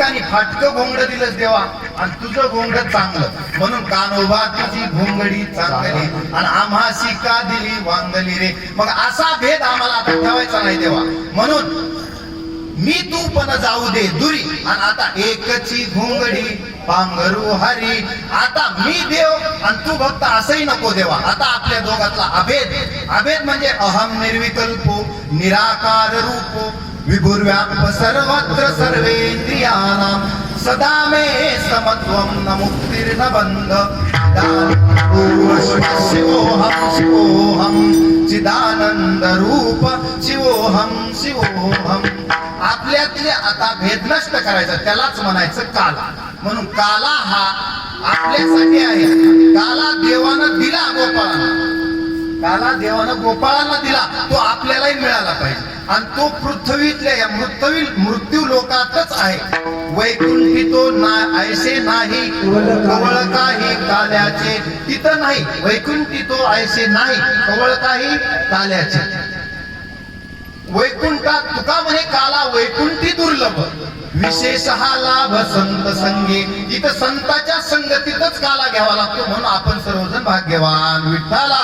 ठिकाणी फाटकं घोंगड दिलंस देवा आणि तुझं घोंगड चांगलं, म्हणून कानोबा तुझी घोंगडी चांगली आणि आम्हासी का दिली वांगली रे. मग असा भेद आम्हाला आता ठेवायचा नाही देवा, म्हणून मी तू पण जाऊ दे दुरी आणि आता एकची घोंगडी पांघरू हरी. आता मी देव आणि तू भक्त असंही नको देवा. आता आपल्या दोघातला अभेद म्हणजे अहम निर्विकल्पो निराकार रूपो विभुर्व्याप सर्वत्र सर्वेंद्रियाणाम सदा मे समत्वम न मुक्तिर्न बंध. शिवोहम शिवोहम चिदानंद रूप शिवोहम शिवोहम. आपल्यातले आता भेद नष्ट करायचा, त्यालाच म्हणायचं काला. म्हणून काला हा आपल्यासाठी आहे. काला देवानं दिला गोपाळांना, काला देवानं गोपाळांना दिला, तो आपल्यालाही मिळाला पाहिजे. आणि तो पृथ्वीतल्या या मृत्यू लोकातच आहे. वैकुंठी तो ऐसे नाही कवळ काही काल्याचे. तिथं नाही वैकुंठी तो ऐसे नाही कवळ काही काल्याचे. वैकुंठात तुका म्हणे काला वैकुंठी दुर्लभ विशेष हा लाभ संत संगे. इथं संताच्या संगतीतच काला घ्यावा लागतो, म्हणून आपण सर्वजण भाग्यवान. विठ्ठला